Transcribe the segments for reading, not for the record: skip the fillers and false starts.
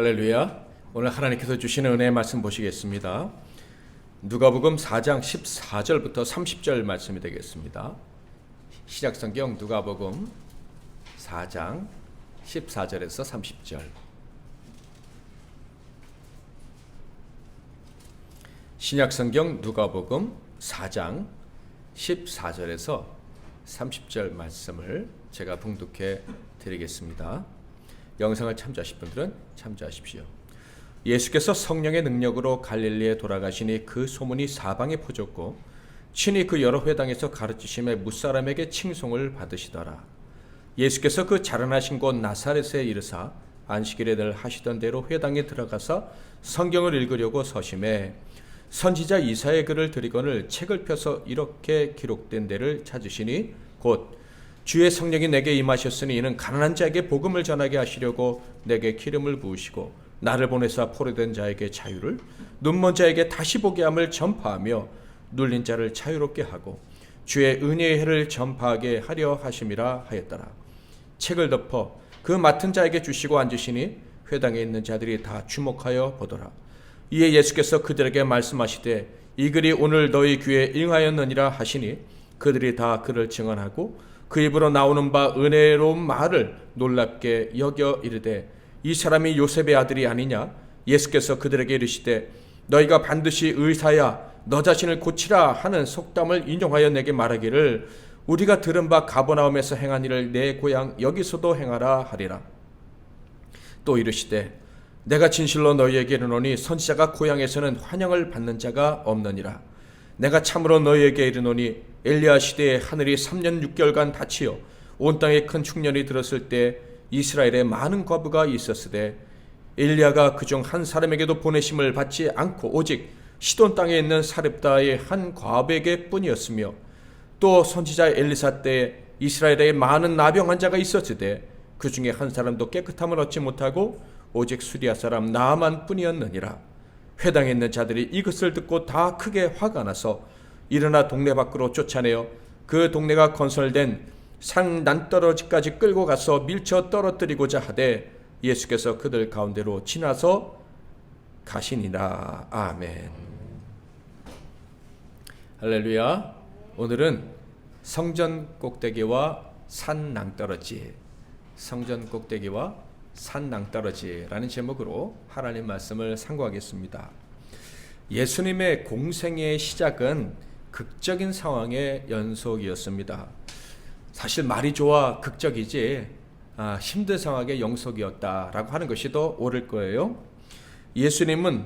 할렐루야. 오늘 하나님께서 주시는 은혜의 말씀 보시겠습니다. 누가복음 4장 14절부터 30절 말씀이 되겠습니다. 신약성경 누가복음 4장 14절에서 30절. 신약성경 누가복음 4장 14절에서 30절 말씀을 제가 봉독해 드리겠습니다. 영상을 참조하실 분들은 참조하십시오. 예수께서 성령의 능력으로 갈릴리에 돌아가시니 그 소문이 사방에 퍼졌고 친히 그 여러 회당에서 가르치심에 무사람에게 칭송을 받으시더라. 예수께서 그 자라나신 곳 나사렛에 이르사 안식일에 늘 하시던 대로 회당에 들어가서 성경을 읽으려고 서심해 선지자 이사야의 글을 들이거늘 책을 펴서 이렇게 기록된 데를 찾으시니 곧 주의 성령이 내게 임하셨으니 이는 가난한 자에게 복음을 전하게 하시려고 내게 기름을 부으시고 나를 보내사 포로된 자에게 자유를, 눈먼 자에게 다시 보게 함을 전파하며 눌린 자를 자유롭게 하고 주의 은혜의 해를 전파하게 하려 하심이라 하였더라. 책을 덮어 그 맡은 자에게 주시고 앉으시니 회당에 있는 자들이 다 주목하여 보더라. 이에 예수께서 그들에게 말씀하시되 이 글이 오늘 너희 귀에 응하였느니라 하시니 그들이 다 그를 증언하고 그 입으로 나오는 바 은혜로운 말을 놀랍게 여겨 이르되 이 사람이 요셉의 아들이 아니냐? 예수께서 그들에게 이르시되 너희가 반드시 의사야 너 자신을 고치라 하는 속담을 인용하여 내게 말하기를 우리가 들은 바 가버나움에서 행한 일을 내 고향 여기서도 행하라 하리라. 또 이르시되 내가 진실로 너희에게 이르노니 선지자가 고향에서는 환영을 받는 자가 없느니라. 내가 참으로 너희에게 이르노니 엘리야 시대에 하늘이 3년 6개월간 닫히어 온 땅에 큰 충년이 들었을 때 이스라엘에 많은 과부가 있었으되 엘리야가 그중 한 사람에게도 보내심을 받지 않고 오직 시돈 땅에 있는 사렙다의 한 과부에게 뿐이었으며 또 선지자 엘리사 때에 이스라엘에 많은 나병 환자가 있었으되 그 중에 한 사람도 깨끗함을 얻지 못하고 오직 수리아 사람 나아만 뿐이었느니라. 회당에 있는 자들이 이것을 듣고 다 크게 화가 나서 일어나 동네 밖으로 쫓아내어 그 동네가 건설된 산 난떨어지까지 끌고 가서 밀쳐 떨어뜨리고자 하되 예수께서 그들 가운데로 지나서 가시니라. 아멘. 할렐루야. 오늘은 성전 꼭대기와 산 낭떠러지, 성전 꼭대기와 산 낭떠러지라는 제목으로 하나님 말씀을 상고하겠습니다. 예수님의 공생의 시작은 극적인 상황의 연속이었습니다. 사실 말이 좋아 극적이지 힘든 상황의 연속이었다라고 하는 것이 더 옳을 거예요. 예수님은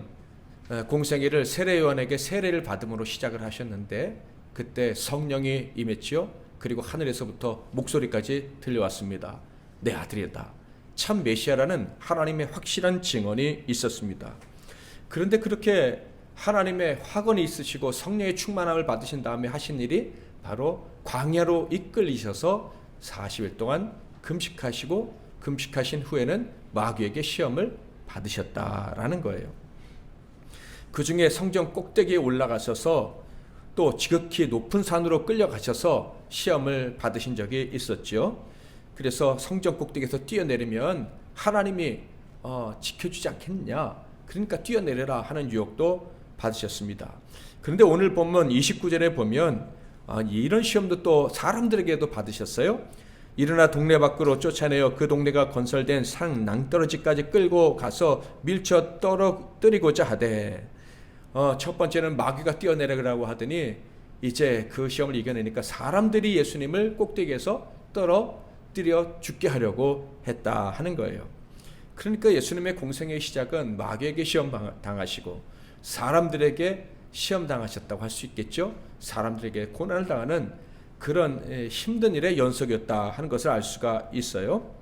공생애를 세례요한에게 세례를 받음으로 시작을 하셨는데 그때 성령이 임했지요. 그리고 하늘에서부터 목소리까지 들려왔습니다. 내 아들이다. 참 메시아라는 하나님의 확실한 증언이 있었습니다. 그런데 그렇게 하나님의 확언이 있으시고 성령의 충만함을 받으신 다음에 하신 일이 바로 광야로 이끌리셔서 40일 동안 금식하시고 금식하신 후에는 마귀에게 시험을 받으셨다라는 거예요. 그 중에 성전 꼭대기에 올라가셔서 또 지극히 높은 산으로 끌려가셔서 시험을 받으신 적이 있었죠. 그래서 성전 꼭대기에서 뛰어내리면 하나님이 지켜주지 않겠느냐, 그러니까 뛰어내려라 하는 유혹도 받으셨습니다. 그런데 오늘 본문 29절에 보면 이런 시험도 또 사람들에게도 받으셨어요. 일어나 동네 밖으로 쫓아내어 그 동네가 건설된 산 낭떠러지까지 끌고 가서 밀쳐 떨어뜨리고자 하되 첫 번째는 마귀가 뛰어내려라고 하더니 이제 그 시험을 이겨내니까 사람들이 예수님을 꼭대기에서 떨어뜨려 죽게 하려고 했다 하는 거예요. 그러니까 예수님의 공생의 시작은 마귀에게 시험 당하시고 사람들에게 시험 당하셨다고 할 수 있겠죠. 사람들에게 고난을 당하는 그런 힘든 일의 연속이었다 하는 것을 알 수가 있어요.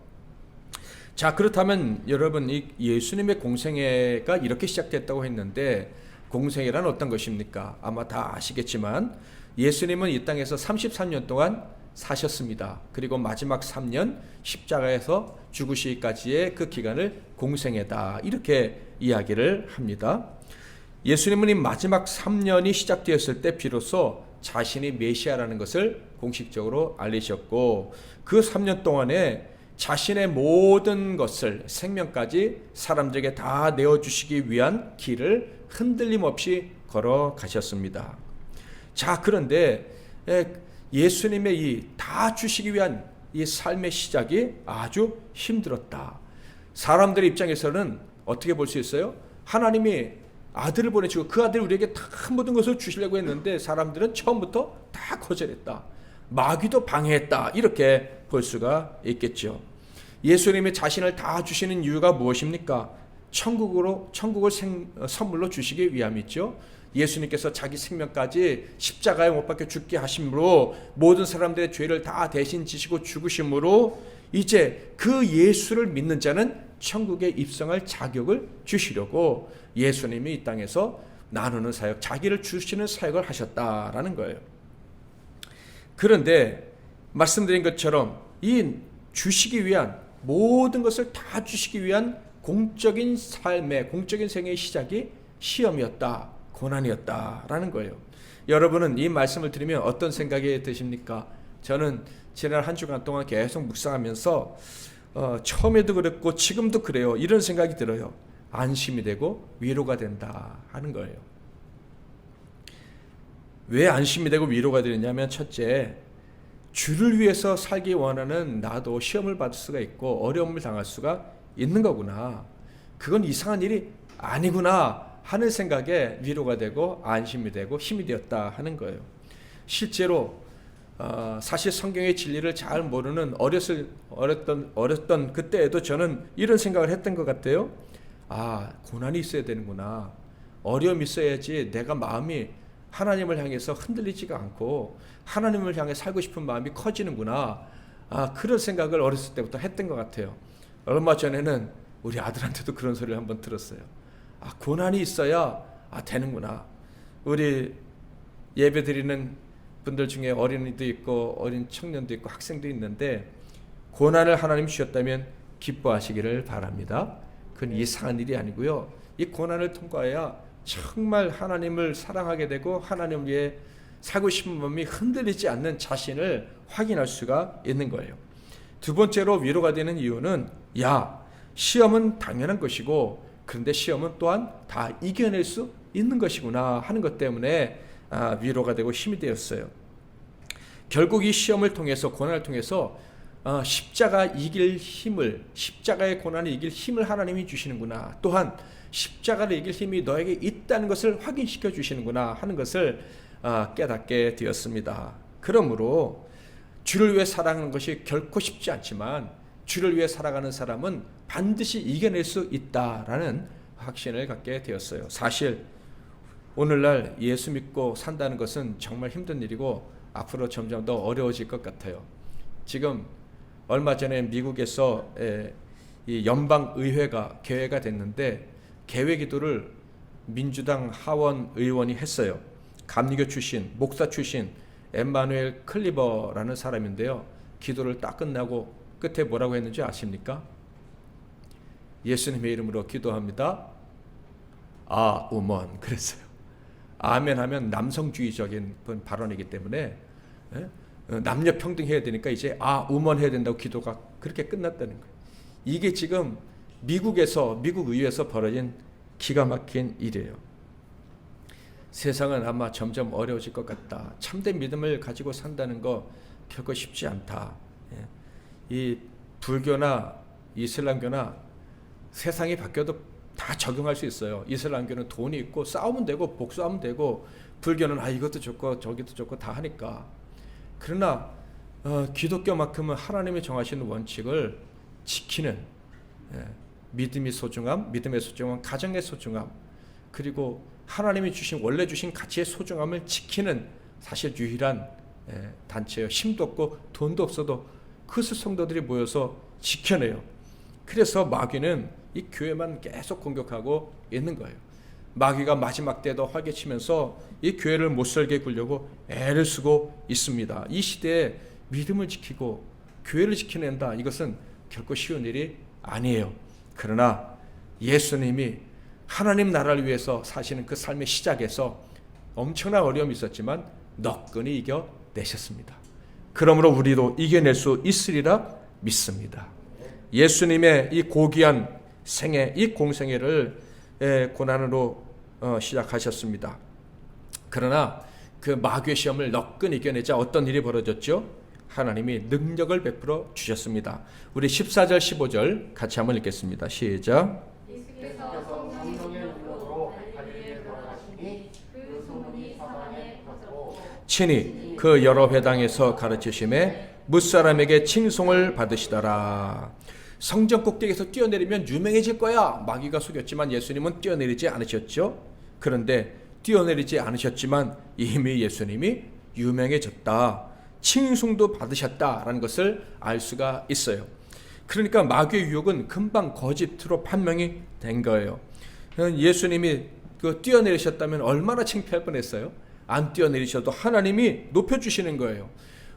자, 그렇다면 여러분, 이 예수님의 공생애가 이렇게 시작됐다고 했는데 공생애란 어떤 것입니까? 아마 다 아시겠지만 예수님은 이 땅에서 33년 동안 사셨습니다. 그리고 마지막 3년 십자가에서 죽으시기까지의 그 기간을 공생애다 이렇게 이야기를 합니다. 예수님은 이 마지막 3년이 시작되었을 때 비로소 자신이 메시아라는 것을 공식적으로 알리셨고 그 3년 동안에 자신의 모든 것을 생명까지 사람들에게 다 내어주시기 위한 길을 흔들림 없이 걸어가셨습니다. 자, 그런데 예수님의 이 다 주시기 위한 이 삶의 시작이 아주 힘들었다. 사람들의 입장에서는 어떻게 볼 수 있어요? 하나님이 아들을 보내시고 그 아들이 우리에게 다 모든 것을 주시려고 했는데 사람들은 처음부터 다 거절했다. 마귀도 방해했다. 이렇게 볼 수가 있겠죠. 예수님이 자신을 다 주시는 이유가 무엇입니까? 천국을 선물로 주시기 위함이죠. 예수님께서 자기 생명까지 십자가에 못 박혀 죽게 하심으로 모든 사람들의 죄를 다 대신 지시고 죽으심으로 이제 그 예수를 믿는 자는 천국에 입성할 자격을 주시려고 예수님이 이 땅에서 나누는 사역, 자기를 주시는 사역을 하셨다라는 거예요. 그런데 말씀드린 것처럼 이 주시기 위한 모든 것을 다 주시기 위한 공적인 삶의, 공적인 생애의 시작이 시험이었다, 고난이었다라는 거예요. 여러분은 이 말씀을 들으면 어떤 생각이 드십니까? 저는 지난 한 주간 동안 계속 묵상하면서 처음에도 그랬고 지금도 그래요. 이런 생각이 들어요. 안심이 되고 위로가 된다 하는 거예요. 왜 안심이 되고 위로가 되느냐면, 첫째, 주를 위해서 살기 원하는 나도 시험을 받을 수가 있고 어려움을 당할 수가 있는 거구나. 그건 이상한 일이 아니구나 하는 생각에 위로가 되고 안심이 되고 힘이 되었다 하는 거예요. 실제로 사실 성경의 진리를 잘 모르는 어렸던 그때에도 저는 이런 생각을 했던 것 같아요. 아, 고난이 있어야 되는구나. 어려움이 있어야지 내가 마음이 하나님을 향해서 흔들리지가 않고 하나님을 향해 살고 싶은 마음이 커지는구나. 그런 생각을 어렸을 때부터 했던 것 같아요. 얼마 전에는 우리 아들한테도 그런 소리를 한번 들었어요. 고난이 있어야 되는구나. 우리 예배 드리는 분들 중에 어린이도 있고 어린 청년도 있고 학생도 있는데, 고난을 하나님 주셨다면 기뻐하시기를 바랍니다. 그건 이상한 일이 아니고요. 이 고난을 통과해야 정말 하나님을 사랑하게 되고 하나님을 위해 살고 싶은 마음이 흔들리지 않는 자신을 확인할 수가 있는 거예요. 두 번째로 위로가 되는 이유는, 시험은 당연한 것이고 그런데 시험은 또한 다 이겨낼 수 있는 것이구나 하는 것 때문에 위로가 되고 힘이 되었어요. 결국 이 시험을 통해서, 고난을 통해서 십자가의 고난을 이길 힘을 하나님이 주시는구나. 또한 십자가를 이길 힘이 너에게 있다는 것을 확인시켜 주시는구나 하는 것을 깨닫게 되었습니다. 그러므로 주를 위해 살아가는 것이 결코 쉽지 않지만 주를 위해 살아가는 사람은 반드시 이겨낼 수 있다라는 확신을 갖게 되었어요. 사실 오늘날 예수 믿고 산다는 것은 정말 힘든 일이고 앞으로 점점 더 어려워질 것 같아요. 지금 얼마 전에 미국에서 이 연방의회가 개회가 됐는데, 개회 기도를 민주당 하원 의원이 했어요. 감리교 출신, 목사 출신 엠마누엘 클리버라는 사람인데요. 기도를 딱 끝나고 끝에 뭐라고 했는지 아십니까? 예수님의 이름으로 기도합니다. 우먼 그랬어요. 아멘 하면 남성주의적인 발언이기 때문에 남녀 평등해야 되니까 이제 우먼 해야 된다고 기도가 그렇게 끝났다는 거예요. 이게 지금 미국 의회에서 벌어진 기가 막힌 일이에요. 세상은 아마 점점 어려워질 것 같다. 참된 믿음을 가지고 산다는 거 결코 쉽지 않다. 이 불교나 이슬람교나 세상이 바뀌어도 다 적용할 수 있어요. 이슬람교는 돈이 있고 싸우면 되고 복수하면 되고, 불교는 이것도 좋고 저기도 좋고 다 하니까. 그러나 기독교만큼은 하나님이 정하시는 원칙을 지키는 믿음의 소중함, 가정의 소중함, 그리고 하나님이 원래 주신 가치의 소중함을 지키는 사실 유일한 단체예요. 힘도 없고 돈도 없어도 그 성도들이 모여서 지켜내요. 그래서 마귀는 이 교회만 계속 공격하고 있는 거예요. 마귀가 마지막 때도 활개치면서 이 교회를 못 살게 굴려고 애를 쓰고 있습니다. 이 시대에 믿음을 지키고 교회를 지켜낸다, 이것은 결코 쉬운 일이 아니에요. 그러나 예수님이 하나님 나라를 위해서 사시는 그 삶의 시작에서 엄청난 어려움이 있었지만 너끈히 이겨내셨습니다. 그러므로 우리도 이겨낼 수 있으리라 믿습니다. 예수님의 이 고귀한 생애, 이 공생애를 고난으로 시작하셨습니다. 그러나 그 마귀의 시험을 너끈 이겨내자 어떤 일이 벌어졌죠? 하나님이 능력을 베풀어 주셨습니다. 우리 14절 15절 같이 한번 읽겠습니다. 시작. 예수께서 성령의 능력으로 갈릴리에 돌아가시니 그 소문이 사방에 퍼졌고 친히 그 여러 회당에서 가르치심에 무사람에게 칭송을 받으시더라. 성전 꼭대기에서 뛰어내리면 유명해질 거야. 마귀가 속였지만 예수님은 뛰어내리지 않으셨죠. 그런데 뛰어내리지 않으셨지만 이미 예수님이 유명해졌다, 칭송도 받으셨다라는 것을 알 수가 있어요. 그러니까 마귀의 유혹은 금방 거짓으로 판명이 된 거예요. 예수님이 뛰어내리셨다면 얼마나 창피할 뻔했어요. 안 뛰어내리셔도 하나님이 높여주시는 거예요.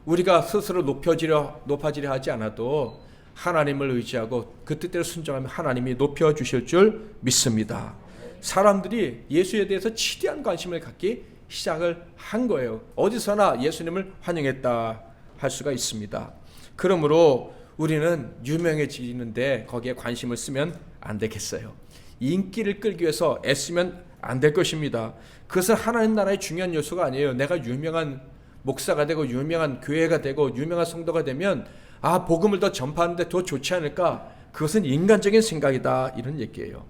우리가 스스로 높아지려 하지 않아도 하나님을 의지하고 그 뜻대로 순종하면 하나님이 높여주실 줄 믿습니다. 사람들이 예수에 대해서 치대한 관심을 갖기 시작을 한 거예요. 어디서나 예수님을 환영했다 할 수가 있습니다. 그러므로 우리는 유명해지는데 거기에 관심을 쓰면 안 되겠어요. 인기를 끌기 위해서 애쓰면 안 될 것입니다. 그것은 하나님 나라의 중요한 요소가 아니에요. 내가 유명한 목사가 되고 유명한 교회가 되고 유명한 성도가 되면 복음을 더 전파하는데 더 좋지 않을까? 그것은 인간적인 생각이다, 이런 얘기예요.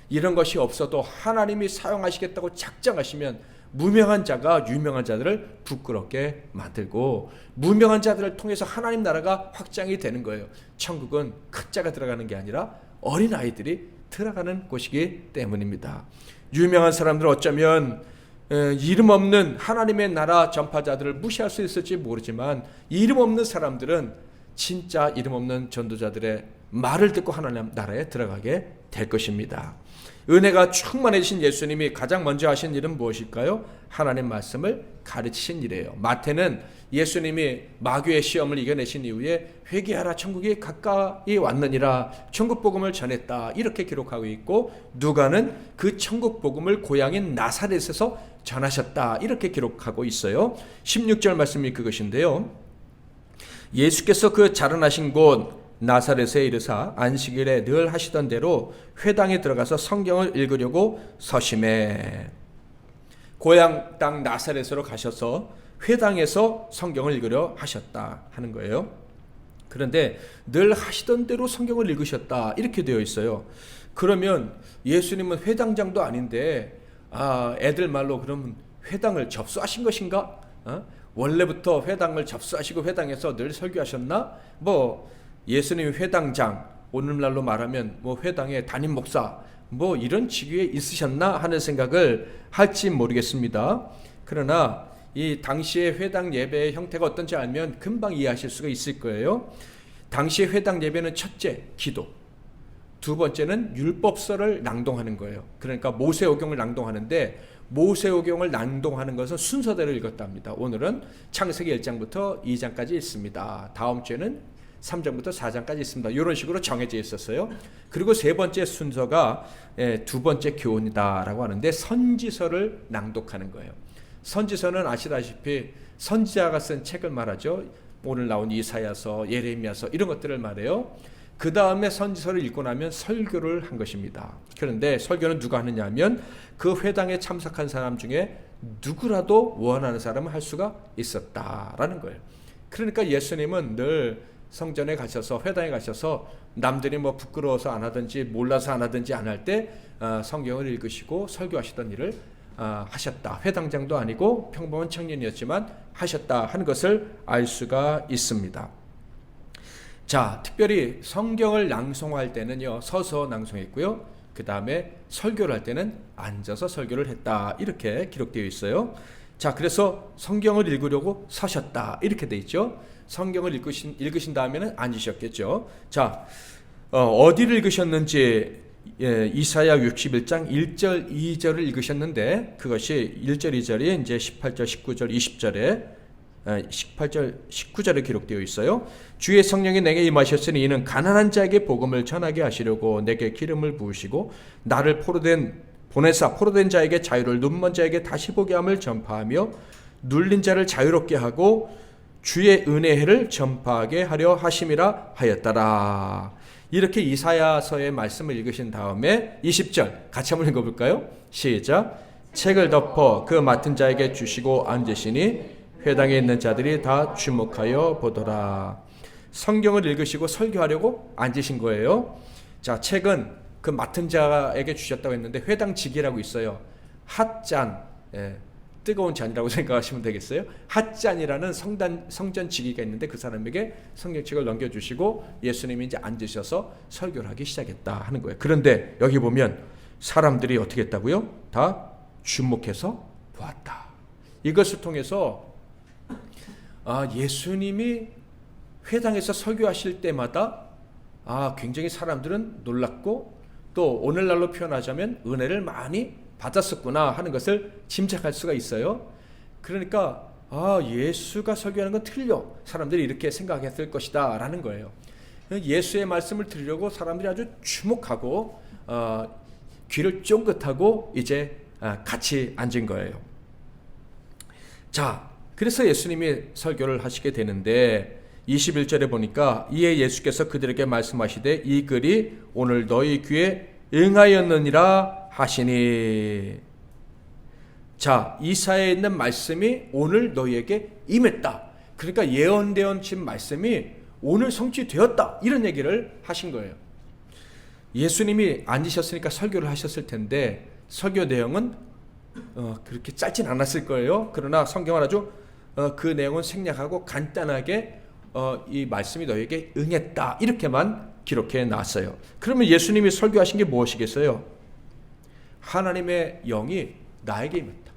이런 것이 없어도 하나님이 사용하시겠다고 작정하시면 무명한 자가 유명한 자들을 부끄럽게 만들고 무명한 자들을 통해서 하나님 나라가 확장이 되는 거예요. 천국은 큰 자가 들어가는 게 아니라 어린아이들이 들어가는 곳이기 때문입니다. 유명한 사람들은 어쩌면 이름 없는 하나님의 나라 전파자들을 무시할 수 있을지 모르지만 이름 없는 사람들은 진짜 이름 없는 전도자들의 말을 듣고 하나님 나라에 들어가게 될 것입니다. 은혜가 충만해지신 예수님이 가장 먼저 하신 일은 무엇일까요? 하나님 말씀을 가르치신 일이에요. 마태는 예수님이 마귀의 시험을 이겨내신 이후에 회개하라, 천국이 가까이 왔느니라, 천국 복음을 전했다, 이렇게 기록하고 있고, 누가는 그 천국 복음을 고향인 나사렛에서 전하셨다, 이렇게 기록하고 있어요. 16절 말씀이 그것인데요. 예수께서 그 자라나신 곳 나사렛에 이르사 안식일에 늘 하시던 대로 회당에 들어가서 성경을 읽으려고 서심해. 고향 땅 나사렛으로 가셔서 회당에서 성경을 읽으려 하셨다 하는 거예요. 그런데 늘 하시던 대로 성경을 읽으셨다, 이렇게 되어 있어요. 그러면 예수님은 회당장도 아닌데 애들 말로 그러면 회당을 접수하신 것인가? 원래부터 회당을 접수하시고 회당에서 늘 설교하셨나? 예수님이 회당장, 오늘날로 말하면 회당의 담임 목사, 이런 직위에 있으셨나 하는 생각을 할지 모르겠습니다. 그러나 이 당시의 회당 예배의 형태가 어떤지 알면 금방 이해하실 수가 있을 거예요. 당시의 회당 예배는 첫째, 기도. 두 번째는 율법서를 낭동하는 거예요. 그러니까 모세오경을 낭동하는데, 모세오경을 낭동하는 것은 순서대로 읽었답니다. 오늘은 창세기 1장부터 2장까지 있습니다. 다음 주에는 3장부터 4장까지 있습니다. 이런 식으로 정해져 있었어요. 그리고 세 번째 순서가 두 번째 교훈이다라고 하는데, 선지서를 낭독하는 거예요. 선지서는 아시다시피 선지자가 쓴 책을 말하죠. 오늘 나온 이사야서, 예레미야서, 이런 것들을 말해요. 그 다음에 선지서를 읽고 나면 설교를 한 것입니다. 그런데 설교는 누가 하느냐 하면 그 회당에 참석한 사람 중에 누구라도 원하는 사람은 할 수가 있었다라는 거예요. 그러니까 예수님은 늘 성전에 가셔서, 회당에 가셔서 남들이 부끄러워서 안 하든지 몰라서 안 하든지 안 할 때 성경을 읽으시고 설교하시던 일을 하셨다. 회당장도 아니고 평범한 청년이었지만 하셨다 하는 것을 알 수가 있습니다. 자, 특별히 성경을 낭송할 때는요, 서서 낭송했고요. 그 다음에 설교를 할 때는 앉아서 설교를 했다, 이렇게 기록되어 있어요. 자, 그래서 성경을 읽으려고 서셨다, 이렇게 돼 있죠. 성경을 읽으신 다음에는 앉으셨겠죠. 자, 어디를 읽으셨는지, 이사야 61장 1절 2절을 읽으셨는데, 그것이 1절 2절이 이제 18절 19절 20절에 18절 19절에 기록되어 있어요. 주의 성령이 내게 임하셨으니 이는 가난한 자에게 복음을 전하게 하시려고 내게 기름을 부으시고 나를 보내사 포로된 자에게 자유를, 눈먼 자에게 다시 보게 함을 전파하며 눌린 자를 자유롭게 하고 주의 은혜를 전파하게 하려 하심이라 하였더라. 이렇게 이사야서의 말씀을 읽으신 다음에 20절 같이 한번 읽어볼까요? 시작. 책을 덮어 그 맡은 자에게 주시고 앉으시니 회당에 있는 자들이 다 주목하여 보더라. 성경을 읽으시고 설교하려고 앉으신 거예요. 자, 책은 그 맡은 자에게 주셨다고 했는데 회당직이라고 있어요. 핫잔, 뜨거운 잔이라고 생각하시면 되겠어요. 핫잔이라는 성전 지기가 있는데 그 사람에게 성경책을 넘겨주시고 예수님이 이제 앉으셔서 설교를 하기 시작했다 하는 거예요. 그런데 여기 보면 사람들이 어떻게 했다고요? 다 주목해서 보았다. 이것을 통해서 예수님이 회당에서 설교하실 때마다 굉장히 사람들은 놀랐고 또 오늘날로 표현하자면 은혜를 많이 받았었구나 하는 것을 짐작할 수가 있어요. 그러니까 예수가 설교하는 건 틀려. 사람들이 이렇게 생각했을 것이다 라는 거예요. 예수의 말씀을 들으려고 사람들이 아주 주목하고 귀를 쫑긋하고 이제 같이 앉은 거예요. 자, 그래서 예수님이 설교를 하시게 되는데 21절에 보니까 이에 예수께서 그들에게 말씀하시되 이 글이 오늘 너희 귀에 응하였느니라 하시니. 자, 이사야에 있는 말씀이 오늘 너희에게 임했다. 그러니까 예언되어 진 말씀이 오늘 성취되었다. 이런 얘기를 하신 거예요. 예수님이 앉으셨으니까 설교를 하셨을 텐데 설교 내용은 그렇게 짧진 않았을 거예요. 그러나 성경은 아주 그 내용은 생략하고 간단하게 이 말씀이 너에게 응했다 이렇게만 기록해 놨어요. 그러면 예수님이 설교하신 게 무엇이겠어요? 하나님의 영이 나에게 임했다.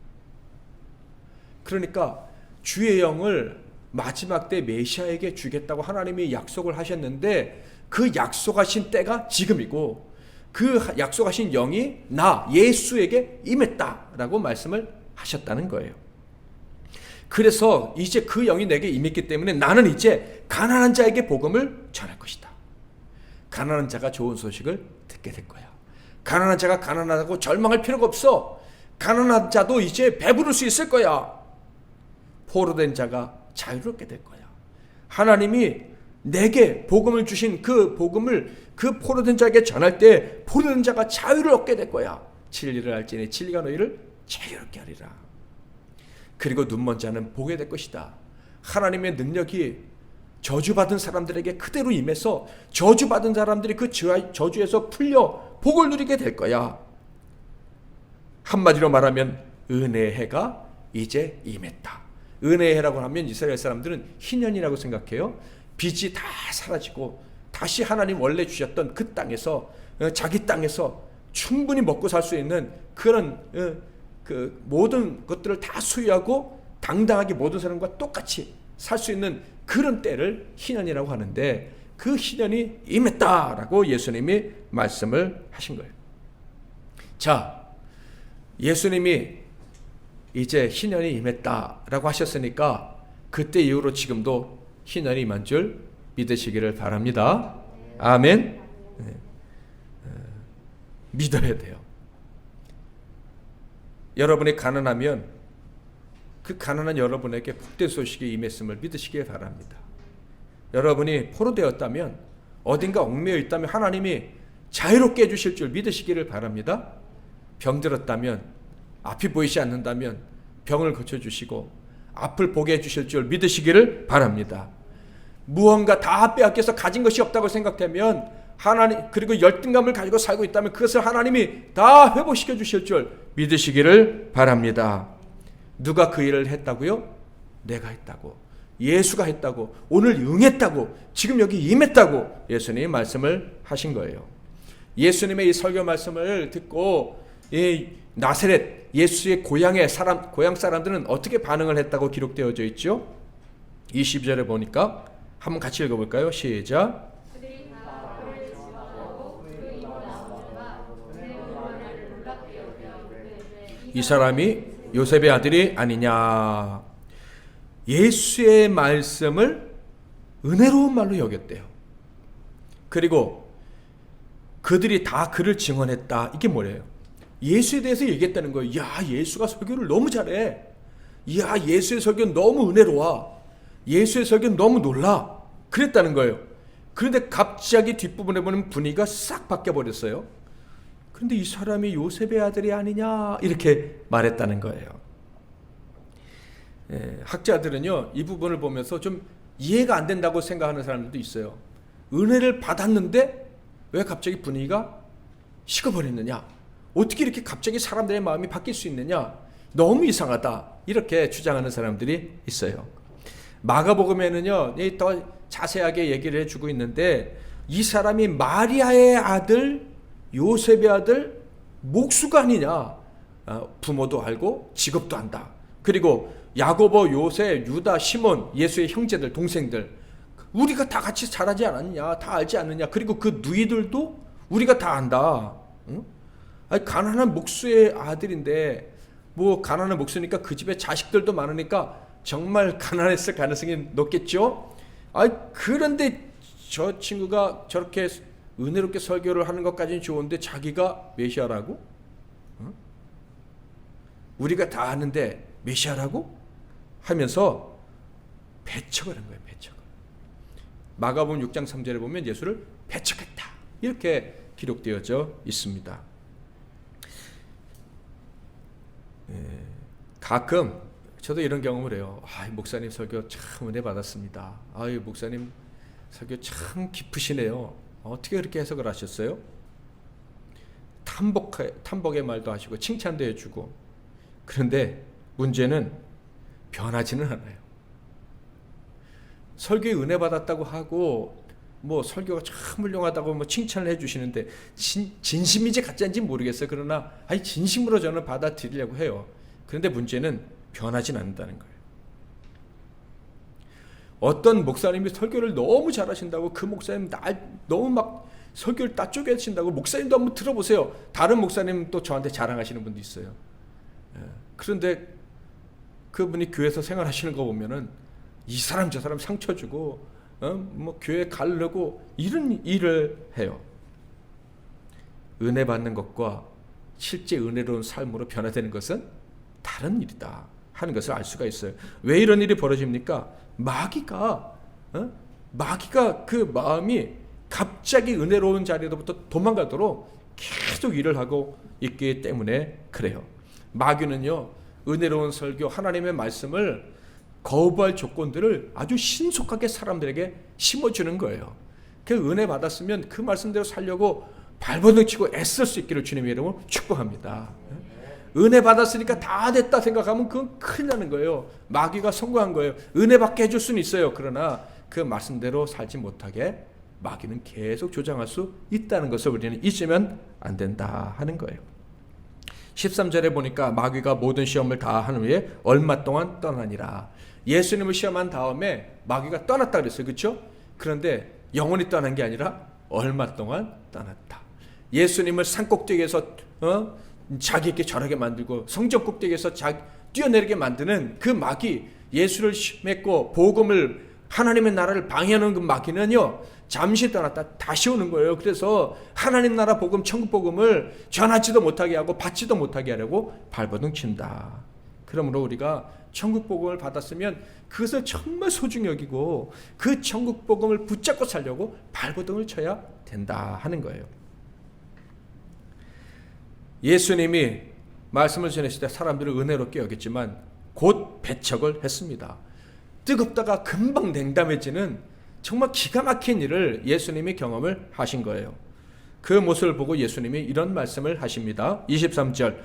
그러니까 주의 영을 마지막 때 메시아에게 주겠다고 하나님이 약속을 하셨는데 그 약속하신 때가 지금이고 그 약속하신 영이 나 예수에게 임했다라고 말씀을 하셨다는 거예요. 그래서 이제 그 영이 내게 임했기 때문에 나는 이제 가난한 자에게 복음을 전할 것이다. 가난한 자가 좋은 소식을 듣게 될 거야. 가난한 자가 가난하다고 절망할 필요가 없어. 가난한 자도 이제 배부를 수 있을 거야. 포로된 자가 자유롭게 될 거야. 하나님이 내게 복음을 주신 그 복음을 그 포로된 자에게 전할 때 포로된 자가 자유를 얻게 될 거야. 진리를 알지니 진리가 너희를 자유롭게 하리라. 그리고 눈먼 자는 보게 될 것이다. 하나님의 능력이 저주받은 사람들에게 그대로 임해서 저주받은 사람들이 그 저주에서 풀려 복을 누리게 될 거야. 한마디로 말하면 은혜의 해가 이제 임했다. 은혜의 해라고 하면 이스라엘 사람들은 희년이라고 생각해요. 빚이 다 사라지고 다시 하나님 원래 주셨던 그 땅에서 자기 땅에서 충분히 먹고 살 수 있는 그런 그 모든 것들을 다 소유하고 당당하게 모든 사람과 똑같이 살 수 있는 그런 때를 희년이라고 하는데 그 희년이 임했다라고 예수님이 말씀을 하신 거예요. 자, 예수님이 이제 희년이 임했다라고 하셨으니까 그때 이후로 지금도 희년이 임한 줄 믿으시기를 바랍니다. 아멘. 네. 믿어야 돼요. 여러분이 가난하면 그 가난한 여러분에게 복된 소식이 임했음을 믿으시기 바랍니다. 여러분이 포로되었다면 어딘가 얽매여 있다면 하나님이 자유롭게 해주실 줄 믿으시기를 바랍니다. 병들었다면 앞이 보이지 않는다면 병을 고쳐주시고 앞을 보게 해주실 줄 믿으시기를 바랍니다. 무언가 다 빼앗겨서 가진 것이 없다고 생각하면 하나님 그리고 열등감을 가지고 살고 있다면 그것을 하나님이 다 회복시켜 주실 줄 믿으시기를 바랍니다. 누가 그 일을 했다고요? 내가 했다고. 예수가 했다고. 오늘 응했다고. 지금 여기 임했다고 예수님이 말씀을 하신 거예요. 예수님의 이 설교 말씀을 듣고 이 나사렛 예수의 고향 사람들은 어떻게 반응을 했다고 기록되어져 있죠? 22절에 보니까 한번 같이 읽어볼까요? 시작. 이 사람이 요셉의 아들이 아니냐. 예수의 말씀을 은혜로운 말로 여겼대요. 그리고 그들이 다 그를 증언했다. 이게 뭐래요? 예수에 대해서 얘기했다는 거예요. 야, 예수가 설교를 너무 잘해. 야, 예수의 설교는 너무 은혜로워. 예수의 설교는 너무 놀라. 그랬다는 거예요. 그런데 갑자기 뒷부분에 보면 분위기가 싹 바뀌어 버렸어요. 그런데 이 사람이 요셉의 아들이 아니냐 이렇게 말했다는 거예요. 학자들은요 이 부분을 보면서 좀 이해가 안 된다고 생각하는 사람들도 있어요. 은혜를 받았는데 왜 갑자기 분위기가 식어버렸느냐, 어떻게 이렇게 갑자기 사람들의 마음이 바뀔 수 있느냐, 너무 이상하다 이렇게 주장하는 사람들이 있어요. 마가복음에는요 더 자세하게 얘기를 해주고 있는데 이 사람이 마리아의 아들 요셉의 아들 목수가 아니냐, 부모도 알고 직업도 안다. 그리고 야고보, 요셉, 유다, 시몬, 예수의 형제들, 동생들 우리가 다 같이 자라지 않았냐, 다 알지 않느냐, 그리고 그 누이들도 우리가 다 안다. 응? 아니, 가난한 목수의 아들인데 뭐 가난한 목수니까 그 집에 자식들도 많으니까 정말 가난했을 가능성이 높겠죠. 그런데 저 친구가 저렇게 은혜롭게 설교를 하는 것까지는 좋은데 자기가 메시아라고? 응? 우리가 다 아는데 메시아라고? 하면서 배척을 한 거예요. 배척을. 마가복음 6장 3절에 보면 예수를 배척했다 이렇게 기록되어져 있습니다. 가끔 저도 이런 경험을 해요. 목사님 설교 참 은혜 받았습니다. 목사님 설교 참 깊으시네요. 어떻게 그렇게 해석을 하셨어요? 탐복의 말도 하시고 칭찬도 해주고. 그런데 문제는 변하지는 않아요. 설교에 은혜 받았다고 하고 뭐 설교가 참 훌륭하다고 뭐 칭찬을 해주시는데 진심인지 가짜인지 모르겠어요. 그러나 진심으로 저는 받아들이려고 해요. 그런데 문제는 변하진 않는다는 거예요. 어떤 목사님이 설교를 너무 잘하신다고 그 목사님 너무 막 설교를 다 쪼개신다고 목사님도 한번 들어보세요. 다른 목사님 또 저한테 자랑하시는 분도 있어요. 그런데 그분이 교회에서 생활하시는 거 보면은 이 사람 저 사람 상처 주고 뭐 교회 가르고 이런 일을 해요. 은혜 받는 것과 실제 은혜로운 삶으로 변화되는 것은 다른 일이다 하는 것을 알 수가 있어요. 왜 이런 일이 벌어집니까? 마귀가 그 마음이 갑자기 은혜로운 자리로부터 도망가도록 계속 일을 하고 있기 때문에 그래요. 마귀는요 은혜로운 설교, 하나님의 말씀을 거부할 조건들을 아주 신속하게 사람들에게 심어주는 거예요. 그 은혜 받았으면 그 말씀대로 살려고 발버둥 치고 애쓸 수 있기를 주님의 이름으로 축복합니다. 은혜 받았으니까 다 됐다 생각하면 그건 큰일 나는 거예요. 마귀가 성공한 거예요. 은혜 받게 해줄 수는 있어요. 그러나 그 말씀대로 살지 못하게 마귀는 계속 조장할 수 있다는 것을 우리는 잊으면 안 된다 하는 거예요. 13절에 보니까 마귀가 모든 시험을 다 한 후에 얼마 동안 떠나니라. 예수님을 시험한 다음에 마귀가 떠났다 그랬어요. 그렇죠? 그런데 영원히 떠난 게 아니라 얼마 동안 떠났다. 예수님을 산꼭대기에서 자기에게 절하게 만들고 성전 꼭대기에서 뛰어내리게 만드는 그 마귀, 예수를 맺고 복음을 하나님의 나라를 방해하는 그 마귀는요 잠시 떠났다 다시 오는 거예요. 그래서 하나님 나라 복음, 천국 복음을 전하지도 못하게 하고 받지도 못하게 하려고 발버둥 친다. 그러므로 우리가 천국 복음을 받았으면 그것을 정말 소중히 여기고 그 천국 복음을 붙잡고 살려고 발버둥을 쳐야 된다 하는 거예요. 예수님이 말씀을 전하실 때 사람들을 은혜롭게 여겼지만 곧 배척을 했습니다. 뜨겁다가 금방 냉담해지는 정말 기가 막힌 일을 예수님이 경험을 하신 거예요. 그 모습을 보고 예수님이 이런 말씀을 하십니다. 23절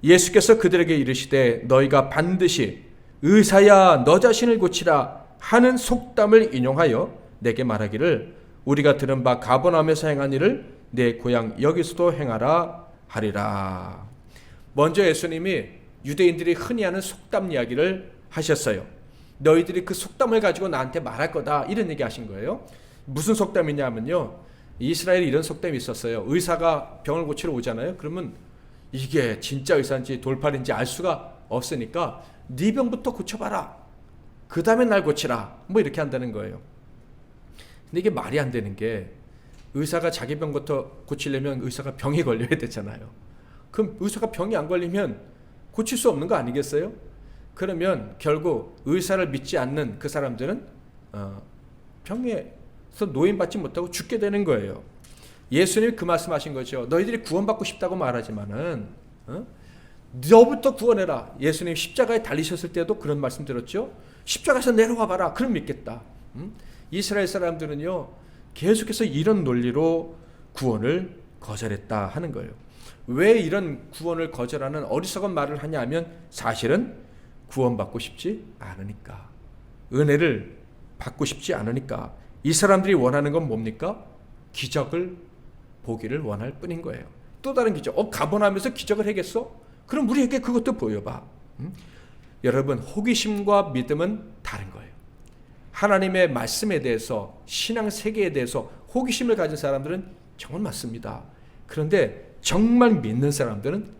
예수께서 그들에게 이르시되 너희가 반드시 의사야 너 자신을 고치라 하는 속담을 인용하여 내게 말하기를 우리가 들은 바 가버나움에서 행한 일을 내 고향 여기서도 행하라 하리라. 먼저 예수님이 유대인들이 흔히 하는 속담 이야기를 하셨어요. 너희들이 그 속담을 가지고 나한테 말할 거다 이런 얘기 하신 거예요. 무슨 속담이냐면요, 이스라엘에 이런 속담이 있었어요. 의사가 병을 고치러 오잖아요. 그러면 이게 진짜 의사인지 돌팔인지 알 수가 없으니까 네 병부터 고쳐봐라, 그 다음에 날 고치라, 뭐 이렇게 한다는 거예요. 근데 이게 말이 안 되는 게 의사가 자기 병부터 고치려면 의사가 병이 걸려야 되잖아요. 그럼 의사가 병이 안 걸리면 고칠 수 없는 거 아니겠어요? 그러면 결국 의사를 믿지 않는 그 사람들은 병에 그래서 노인받지 못하고 죽게 되는 거예요. 예수님이 그 말씀하신 거죠. 너희들이 구원받고 싶다고 말하지만은 너부터 구원해라. 예수님 십자가에 달리셨을 때도 그런 말씀 들었죠. 십자가에서 내려와 봐라. 그럼 믿겠다. 이스라엘 사람들은요 계속해서 이런 논리로 구원을 거절했다 하는 거예요. 왜 이런 구원을 거절하는 어리석은 말을 하냐 하면 사실은 구원받고 싶지 않으니까, 은혜를 받고 싶지 않으니까. 이 사람들이 원하는 건 뭡니까? 기적을 보기를 원할 뿐인 거예요. 또 다른 기적. 가버나움에서 기적을 하겠어? 그럼 우리에게 그것도 보여봐. 여러분, 호기심과 믿음은 다른 거예요. 하나님의 말씀에 대해서, 신앙 세계에 대해서 호기심을 가진 사람들은 정말 많습니다. 그런데 정말 믿는 사람들은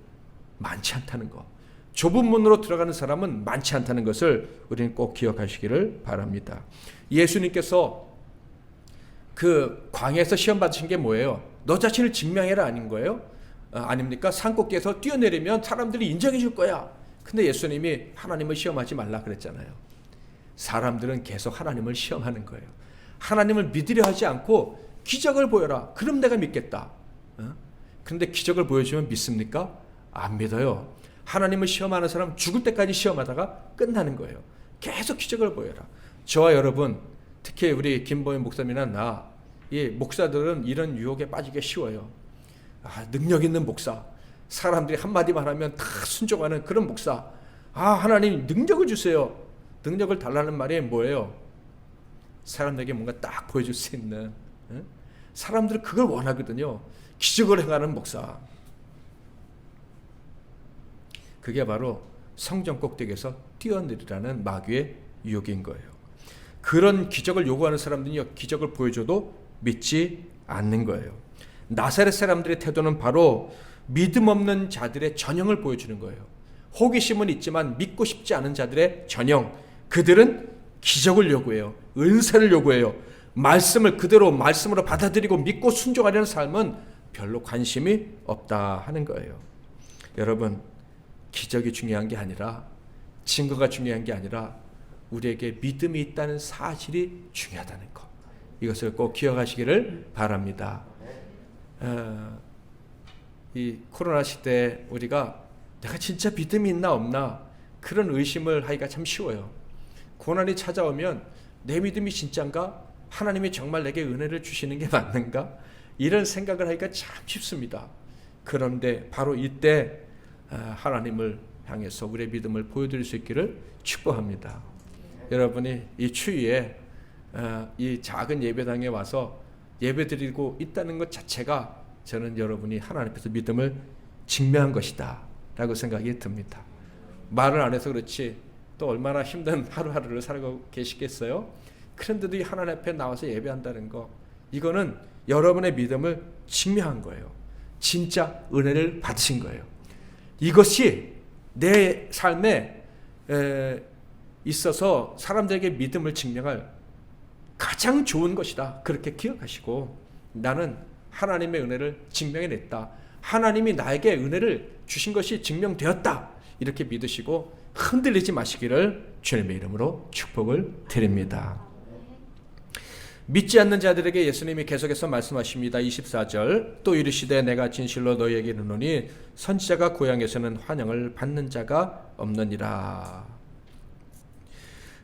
많지 않다는 거. 좁은 문으로 들어가는 사람은 많지 않다는 것을 우리는 꼭 기억하시기를 바랍니다. 예수님께서 그 광야에서 시험 받으신 게 뭐예요? 너 자신을 증명해라 아닌 거예요? 아닙니까? 산꼭대기에서 뛰어내리면 사람들이 인정해 줄 거야. 근데 예수님이 하나님을 시험하지 말라 그랬잖아요. 사람들은 계속 하나님을 시험하는 거예요. 하나님을 믿으려 하지 않고 기적을 보여라. 그럼 내가 믿겠다. 그런데 기적을 보여주면 믿습니까? 안 믿어요. 하나님을 시험하는 사람 죽을 때까지 시험하다가 끝나는 거예요. 계속 기적을 보여라. 저와 여러분, 특히 우리 김보현 목사님이나 나, 이 목사들은 이런 유혹에 빠지기 쉬워요. 능력 있는 목사, 사람들이 한마디만 하면 다 순종하는 그런 목사. 하나님 능력을 주세요. 능력을 달라는 말이 뭐예요? 사람들에게 뭔가 딱 보여줄 수 있는, 사람들은 그걸 원하거든요. 기적을 행하는 목사. 그게 바로 성전 꼭대기에서 뛰어내리라는 마귀의 유혹인 거예요. 그런 기적을 요구하는 사람들은요, 기적을 보여줘도 믿지 않는 거예요. 나사렛 사람들의 태도는 바로 믿음 없는 자들의 전형을 보여주는 거예요. 호기심은 있지만 믿고 싶지 않은 자들의 전형. 그들은 기적을 요구해요. 은사를 요구해요. 말씀을 그대로 말씀으로 받아들이고 믿고 순종하려는 삶은 별로 관심이 없다 하는 거예요. 여러분, 기적이 중요한 게 아니라, 증거가 중요한 게 아니라 우리에게 믿음이 있다는 사실이 중요하다는 것. 이것을 꼭 기억하시기를 바랍니다. 이 코로나 시대에 우리가 내가 진짜 믿음이 있나 없나 그런 의심을 하기가 참 쉬워요. 고난이 찾아오면 내 믿음이 진짠가? 하나님이 정말 내게 은혜를 주시는 게 맞는가? 이런 생각을 하기가 참 쉽습니다. 그런데 바로 이때 하나님을 향해서 우리의 믿음을 보여드릴 수 있기를 축복합니다. 여러분이 이 추위에 이 작은 예배당에 와서 예배드리고 있다는 것 자체가 저는 여러분이 하나님 앞에서 믿음을 증명한 것이다 라고 생각이 듭니다. 말을 안 해서 그렇지 또 얼마나 힘든 하루하루를 살고 계시겠어요? 그런데도 이 하나님 앞에 나와서 예배한다는 거, 이거는 여러분의 믿음을 증명한 거예요. 진짜 은혜를 받으신 거예요. 이것이 내 삶에 있어서 사람들에게 믿음을 증명할 가장 좋은 것이다. 그렇게 기억하시고, 나는 하나님의 은혜를 증명해냈다. 하나님이 나에게 은혜를 주신 것이 증명되었다. 이렇게 믿으시고 흔들리지 마시기를 주님의 이름으로 축복을 드립니다. 믿지 않는 자들에게 예수님이 계속해서 말씀하십니다. 24절, 또 이르시되 내가 진실로 너희에게 이르노니 선지자가 고향에서는 환영을 받는 자가 없느니라.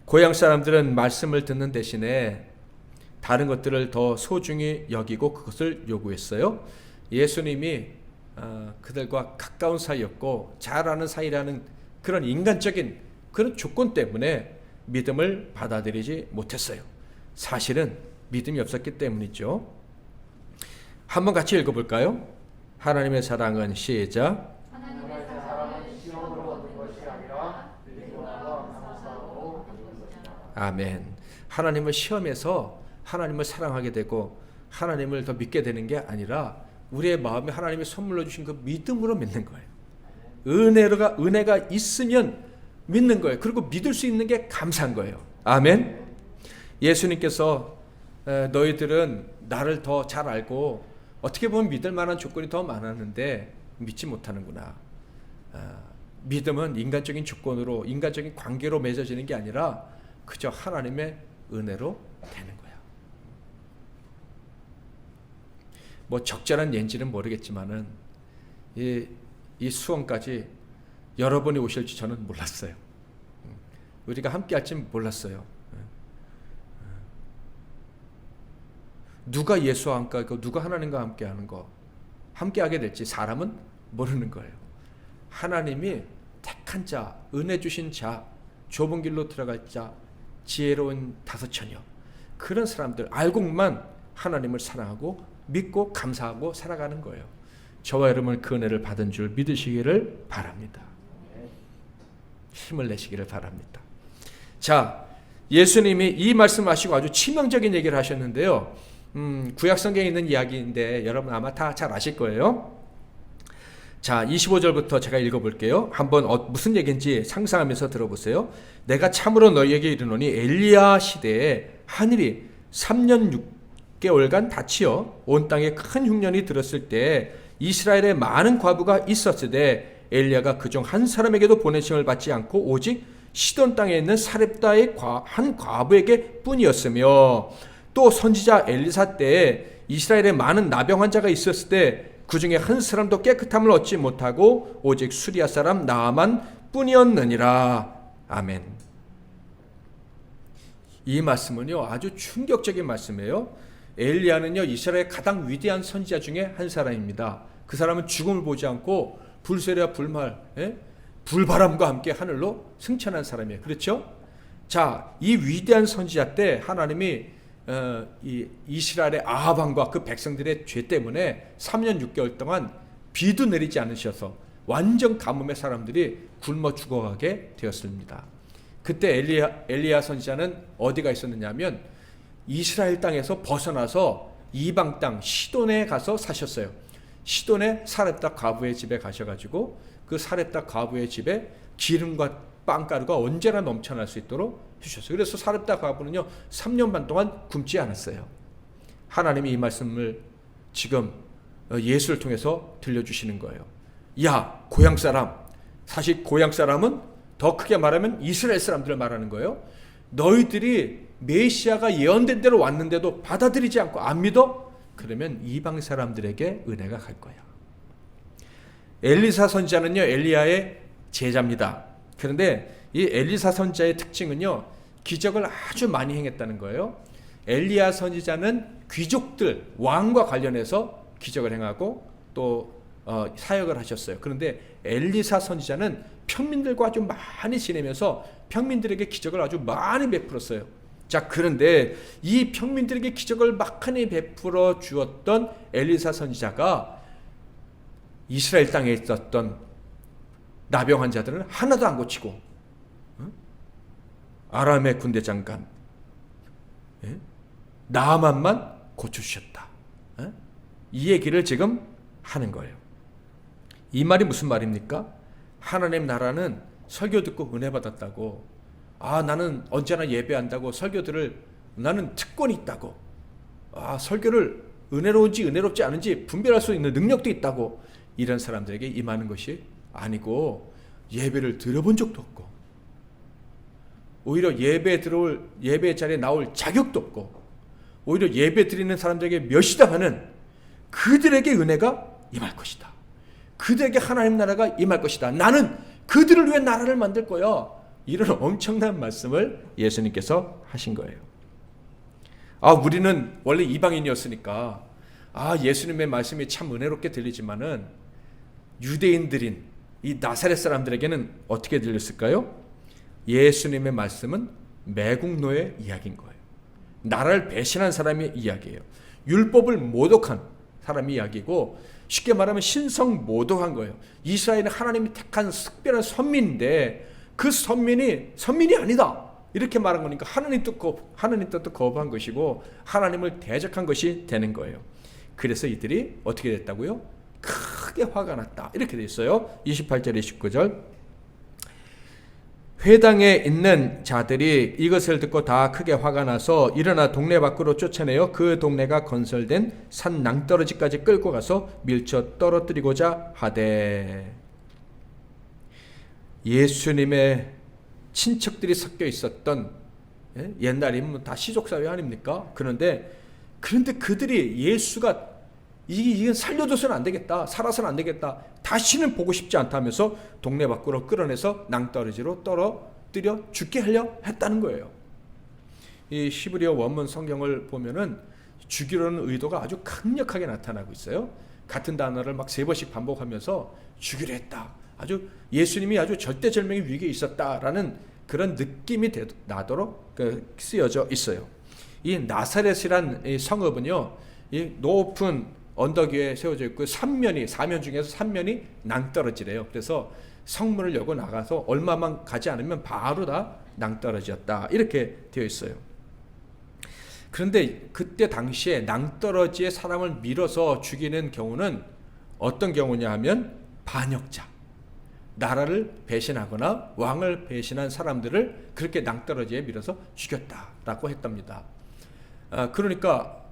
고향 사람들은 말씀을 듣는 대신에 다른 것들을 더 소중히 여기고 그것을 요구했어요. 예수님이 그들과 가까운 사이였고 잘 아는 사이라는 그런 인간적인 그런 조건 때문에 믿음을 받아들이지 못했어요. 사실은 믿음이 없었기 때문이죠. 한번 같이 읽어볼까요? 하나님의 사랑은 시작. 하나님의 사랑은 시험으로 얻는 것이 아니라 믿음과 감사로 얻는 것이다. 아멘. 하나님을 시험해서 하나님을 사랑하게 되고 하나님을 더 믿게 되는 게 아니라 우리의 마음에 하나님이 선물로 주신 그 믿음으로 믿는 거예요. 은혜가 있으면 믿는 거예요. 그리고 믿을 수 있는 게 감사한 거예요. 아멘. 예수님께서 너희들은 나를 더 잘 알고 어떻게 보면 믿을 만한 조건이 더 많았는데 믿지 못하는구나. 믿음은 인간적인 조건으로, 인간적인 관계로 맺어지는 게 아니라 그저 하나님의 은혜로 되는 거야. 뭐 적절한 예인지는 모르겠지만은 이 수원까지 여러분이 오실지 저는 몰랐어요. 우리가 함께 할지 몰랐어요. 누가 예수와 함께 하고 누가 하나님과 함께 하는 거, 함께 하게 될지 사람은 모르는 거예요. 하나님이 택한 자, 은혜 주신 자, 좁은 길로 들어갈 자, 지혜로운 다섯 처녀, 그런 사람들 알고만 하나님을 사랑하고 믿고 감사하고 살아가는 거예요. 저와 여러분은 그 은혜를 받은 줄 믿으시기를 바랍니다. 힘을 내시기를 바랍니다. 자, 예수님이 이 말씀하시고 아주 치명적인 얘기를 하셨는데요. 구약 성경에 있는 이야기인데 여러분 아마 다 잘 아실 거예요. 자, 25절부터 제가 읽어볼게요. 한번 무슨 얘기인지 상상하면서 들어보세요. 내가 참으로 너희에게 이르노니 엘리야 시대에 하늘이 3년 6개월간 닫히어 온 땅에 큰 흉년이 들었을 때 이스라엘에 많은 과부가 있었으되 엘리야가 그중 한 사람에게도 보내심을 받지 않고 오직 시돈 땅에 있는 사렙다의 한 과부에게 뿐이었으며 또 선지자 엘리사 때에 이스라엘에 많은 나병 환자가 있었을 때 그 중에 한 사람도 깨끗함을 얻지 못하고 오직 수리아 사람 나아만 뿐이었느니라. 아멘. 이 말씀은요 아주 충격적인 말씀이에요. 엘리야는요 이스라엘의 가장 위대한 선지자 중에 한 사람입니다. 그 사람은 죽음을 보지 않고 불세례와 불바람과 함께 하늘로 승천한 사람이에요. 그렇죠? 자, 이 위대한 선지자 때 하나님이 이 이스라엘의 아합 왕과 그 백성들의 죄 때문에 3년 6개월 동안 비도 내리지 않으셔서 완전 가뭄의 사람들이 굶어 죽어가게 되었습니다. 그때 엘리야 선지자는 어디가 있었느냐면 이스라엘 땅에서 벗어나서 이방 땅 시돈에 가서 사셨어요. 시돈의 사렙다 과부의 집에 가셔가지고 그 사렙다 과부의 집에 기름과 빵가루가 언제나 넘쳐날 수 있도록 해주셨어요. 그래서 사렙다 과부는요 3년 반 동안 굶지 않았어요. 하나님이 이 말씀을 지금 예수를 통해서 들려주시는 거예요. 야, 고향 사람, 사실 고향 사람은 더 크게 말하면 이스라엘 사람들을 말하는 거예요. 너희들이 메시아가 예언된 대로 왔는데도 받아들이지 않고 안 믿어? 그러면 이방 사람들에게 은혜가 갈 거야. 엘리사 선지자는요 엘리야의 제자입니다. 그런데 이 엘리사 선지자의 특징은요 기적을 아주 많이 행했다는 거예요. 엘리야 선지자는 귀족들, 왕과 관련해서 기적을 행하고 또 사역을 하셨어요. 그런데 엘리사 선지자는 평민들과 아주 많이 지내면서 평민들에게 기적을 아주 많이 베풀었어요. 자, 그런데 이 평민들에게 기적을 많이 베풀어 주었던 엘리사 선지자가 이스라엘 땅에 있었던 나병 환자들은 하나도 안 고치고 아람의 군대 장관 나아만만 고쳐주셨다. 이 얘기를 지금 하는 거예요. 이 말이 무슨 말입니까? 하나님 나라는 설교 듣고 은혜 받았다고, 나는 언제나 예배한다고, 설교들을 나는 특권이 있다고, 설교를 은혜로운지 은혜롭지 않은지 분별할 수 있는 능력도 있다고, 이런 사람들에게 임하는 것이 아니고 예배를 들어본 적도 없고 오히려 예배 자리에 나올 자격도 없고 오히려 예배 드리는 사람들에게 멸시당하는 그들에게 은혜가 임할 것이다. 그들에게 하나님 나라가 임할 것이다. 나는 그들을 위해 나라를 만들 거야. 이런 엄청난 말씀을 예수님께서 하신 거예요. 우리는 원래 이방인이었으니까 예수님의 말씀이 참 은혜롭게 들리지만은 유대인들인 이 나사렛 사람들에게는 어떻게 들렸을까요? 예수님의 말씀은 매국노의 이야기인 거예요. 나라를 배신한 사람의 이야기예요. 율법을 모독한 사람의 이야기고, 쉽게 말하면 신성모독한 거예요. 이스라엘은 하나님이 택한 특별한 선민인데 그 선민이 아니다 이렇게 말한 거니까 하나님 뜻도 거부한 것이고 하나님을 대적한 것이 되는 거예요. 그래서 이들이 어떻게 됐다고요? 크게 화가 났다 이렇게 돼 있어요. 28절 29절 회당에 있는 자들이 이것을 듣고 다 크게 화가 나서 일어나 동네 밖으로 쫓아내어 그 동네가 건설된 산 낭떠러지까지 끌고 가서 밀쳐 떨어뜨리고자 하되, 예수님의 친척들이 섞여 있었던, 옛날이면 다 시족사회 아닙니까? 그런데 그들이 예수가 이게 살려줘서는 안 되겠다. 살아서는 안 되겠다. 다시는 보고 싶지 않다 하면서 동네 밖으로 끌어내서 낭떠러지로 떨어뜨려 죽게 하려 했다는 거예요. 이 히브리어 원문 성경을 보면은 죽이려는 의도가 아주 강력하게 나타나고 있어요. 같은 단어를 막 3번씩 반복하면서 죽이려 했다. 아주 예수님이 아주 절대절명의 위기에 있었다라는 그런 느낌이 나도록 쓰여져 있어요. 이 나사렛이란 이 성읍은요, 이 높은 언덕 위에 세워져 있고 4면 중에서 3면이 낭떠러지래요. 그래서 성문을 열고 나가서 얼마만 가지 않으면 바로 다 낭떠러지였다. 이렇게 되어 있어요. 그런데 그때 당시에 낭떠러지에 사람을 밀어서 죽이는 경우는 어떤 경우냐 하면 반역자, 나라를 배신하거나 왕을 배신한 사람들을 그렇게 낭떠러지에 밀어서 죽였다라고 했답니다. 그러니까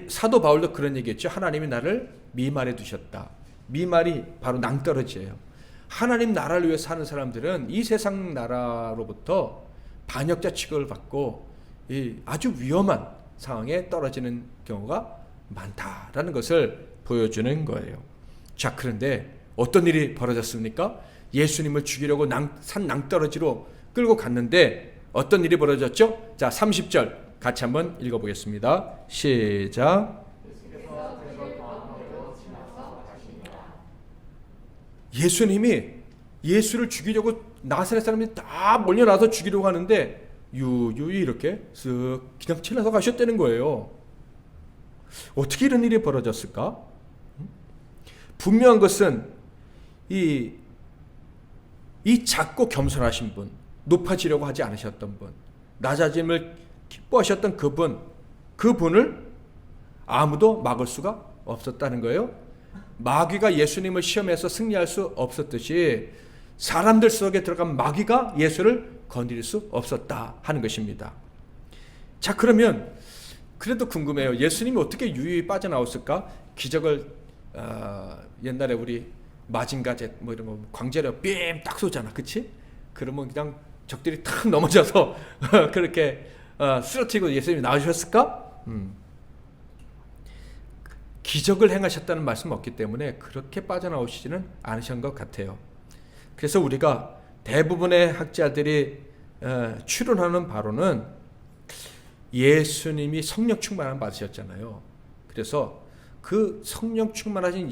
사도 바울도 그런 얘기했죠. 하나님이 나를 미말에 두셨다. 미말이 바로 낭떠러지예요. 하나님 나라를 위해 사는 사람들은 이 세상 나라로부터 반역자 취급을 받고 아주 위험한 상황에 떨어지는 경우가 많다라는 것을 보여주는 거예요. 자, 그런데 어떤 일이 벌어졌습니까? 예수님을 죽이려고 산 낭떠러지로 끌고 갔는데 어떤 일이 벌어졌죠? 자, 30절 같이 한번 읽어보겠습니다. 시작. 예수님이 예수를 죽이려고 나사렛 사람들이 다 몰려나서 죽이려고 하는데 유유히 이렇게 쓱 그냥 지나서 가셨다는 거예요. 어떻게 이런 일이 벌어졌을까? 분명한 것은 이 작고 겸손하신 분, 높아지려고 하지 않으셨던 분, 낮아짐을 기뻐하셨던 그분을 아무도 막을 수가 없었다는 거예요. 마귀가 예수님을 시험해서 승리할 수 없었듯이 사람들 속에 들어간 마귀가 예수를 건드릴 수 없었다 하는 것입니다. 자, 그러면 그래도 궁금해요. 예수님이 어떻게 유유히 빠져나왔을까? 기적을 옛날에 우리 마징가젯 뭐 이런 거 광재료 빔 딱 쏘잖아, 그치? 그러면 그냥 적들이 탁 넘어져서 그렇게 쓰러뜨리고 예수님이 나오셨을까? 기적을 행하셨다는 말씀은 없기 때문에 그렇게 빠져나오시지는 않으신 것 같아요. 그래서 우리가 대부분의 학자들이 추론하는 바로는 예수님이 성령 충만함 받으셨잖아요. 그래서 그 성령 충만하신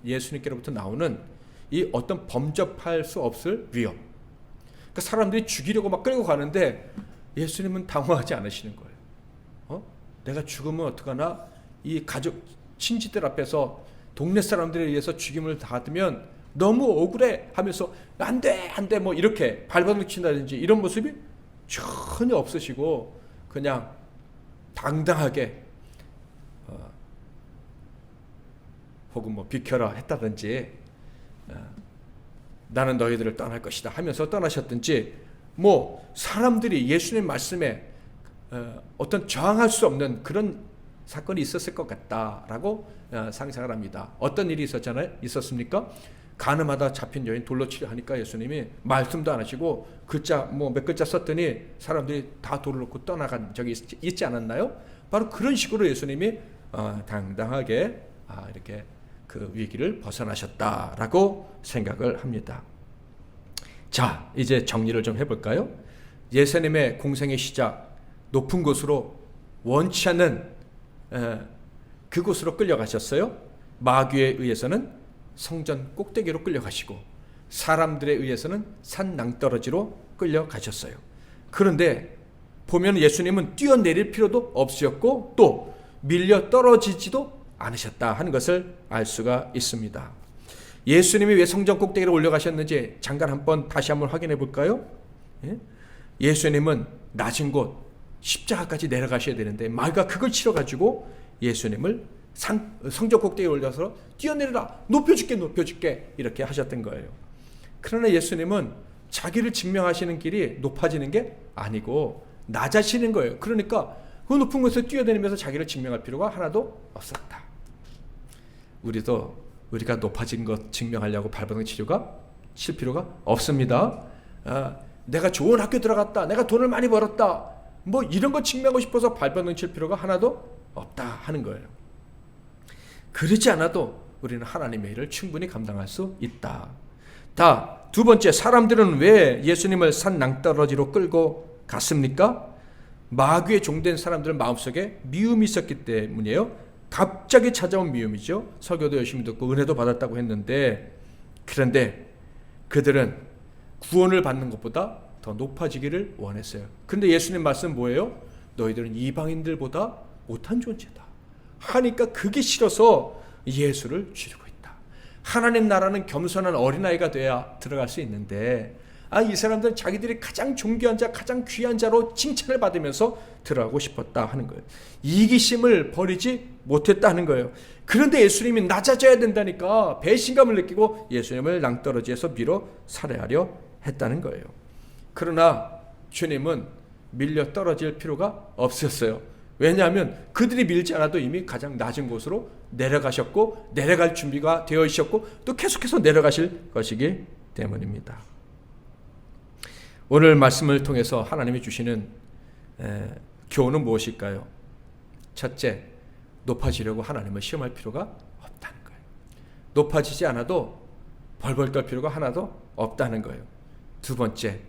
예수님께로부터 나오는 이 어떤 범접할 수 없을 위험. 그러니까 사람들이 죽이려고 막 끌고 가는데 예수님은 당황하지 않으시는 거예요. 내가 죽으면 어떡하나? 이 가족, 친지들 앞에서 동네 사람들에 의해서 죽임을 당하면 너무 억울해 하면서 안 돼 뭐 이렇게 발버둥 친다든지 이런 모습이 전혀 없으시고 그냥 당당하게 혹은 뭐 비켜라 했다든지 나는 너희들을 떠날 것이다 하면서 떠나셨든지 뭐 사람들이 예수님 말씀에 어떤 저항할 수 없는 그런 사건이 있었을 것 같다라고 상상을 합니다. 어떤 일이 있었습니까? 가늠하다 잡힌 여인 돌로 치려 하니까 예수님이 말씀도 안 하시고 글자 몇 글자 썼더니 사람들이 다 돌을 놓고 떠나간 적이 있지 않았나요? 바로 그런 식으로 예수님이 당당하게 이렇게 그 위기를 벗어나셨다라고 생각을 합니다. 자, 이제 정리를 좀 해볼까요? 예수님의 공생의 시작, 높은 곳으로 원치 않는 그곳으로 끌려가셨어요. 마귀에 의해서는 성전 꼭대기로 끌려가시고 사람들에 의해서는 산 낭떠러지로 끌려가셨어요. 그런데 보면 예수님은 뛰어내릴 필요도 없으셨고 또 밀려 떨어지지도 않으셨다 하는 것을 알 수가 있습니다. 예수님이 왜 성전 꼭대기로 올라가셨는지 잠깐 다시 한번 확인해 볼까요? 예수님은 낮은 곳 십자가까지 내려가셔야 되는데 마귀가 그걸 치러가지고 예수님을 성전 꼭대기에 올려서 뛰어내려라, 높여줄게 이렇게 하셨던 거예요. 그러나 예수님은 자기를 증명하시는 길이 높아지는 게 아니고 낮아지는 거예요. 그러니까 그 높은 곳에서 뛰어다니면서 자기를 증명할 필요가 하나도 없었다. 우리가 높아진 것 증명하려고 발버둥 칠 필요가 없습니다. 내가 좋은 학교 들어갔다, 내가 돈을 많이 벌었다, 뭐 이런 거 증명하고 싶어서 발버둥 칠 필요가 하나도 없다 하는 거예요. 그러지 않아도 우리는 하나님의 일을 충분히 감당할 수 있다. 두 번째, 사람들은 왜 예수님을 산 낭떠러지로 끌고 갔습니까? 마귀의 종된 사람들은 마음속에 미움이 있었기 때문이에요. 갑자기 찾아온 미움이죠. 설교도 열심히 듣고 은혜도 받았다고 했는데, 그런데 그들은 구원을 받는 것보다 더 높아지기를 원했어요. 그런데 예수님 말씀 뭐예요? 너희들은 이방인들보다 못한 존재다 하니까 그게 싫어서 예수를 죽이고 있다. 하나님 나라는 겸손한 어린아이가 돼야 들어갈 수 있는데, 이 사람들은 자기들이 가장 존귀한 자, 가장 귀한 자로 칭찬을 받으면서 들어가고 싶었다 하는 거예요. 이기심을 버리지 못했다는 거예요. 그런데 예수님이 낮아져야 된다니까 배신감을 느끼고 예수님을 낭떠러지에서 밀어 살해하려 했다는 거예요. 그러나 주님은 밀려 떨어질 필요가 없었어요. 왜냐하면 그들이 밀지 않아도 이미 가장 낮은 곳으로 내려가셨고, 내려갈 준비가 되어 있었고, 또 계속해서 내려가실 것이기 때문입니다. 오늘 말씀을 통해서 하나님이 주시는 교훈은 무엇일까요? 첫째, 높아지려고 하나님을 시험할 필요가 없다는 거예요. 높아지지 않아도 벌벌 떨 필요가 하나도 없다는 거예요. 두 번째,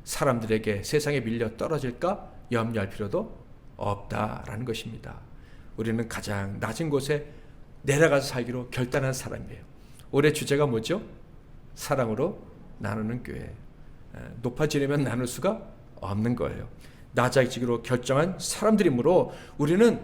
사람들에게 세상에 밀려 떨어질까 염려할 필요도 없다라는 것입니다. 우리는 가장 낮은 곳에 내려가서 살기로 결단한 사람이에요. 올해 주제가 뭐죠? 사랑으로 나누는 교회. 높아지려면 나눌 수가 없는 거예요. 낮아지기로 결정한 사람들이므로 우리는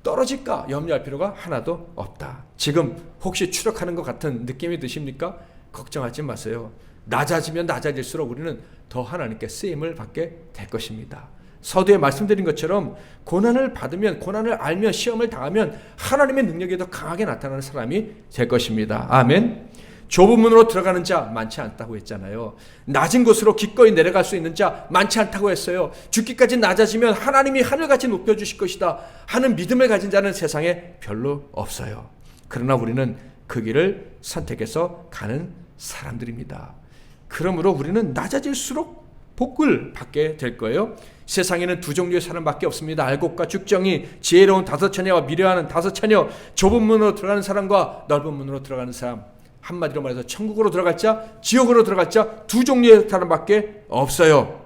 떨어질까 염려할 필요가 하나도 없다. 지금 혹시 추락하는 것 같은 느낌이 드십니까? 걱정하지 마세요. 낮아지면 낮아질수록 우리는 더 하나님께 쓰임을 받게 될 것입니다. 서두에 말씀드린 것처럼 고난을 받으면, 고난을 알면, 시험을 당하면 하나님의 능력이 더 강하게 나타나는 사람이 될 것입니다. 아멘. 좁은 문으로 들어가는 자 많지 않다고 했잖아요. 낮은 곳으로 기꺼이 내려갈 수 있는 자 많지 않다고 했어요. 죽기까지 낮아지면 하나님이 하늘같이 높여주실 것이다 하는 믿음을 가진 자는 세상에 별로 없어요. 그러나 우리는 그 길을 선택해서 가는 사람들입니다. 그러므로 우리는 낮아질수록 복을 받게 될 거예요. 세상에는 두 종류의 사람밖에 없습니다. 알곡과 죽정이, 지혜로운 다섯 처녀와 미련한 다섯 처녀, 좁은 문으로 들어가는 사람과 넓은 문으로 들어가는 사람. 한마디로 말해서 천국으로 들어갈 자, 지옥으로 들어갈 자, 두 종류의 사람밖에 없어요.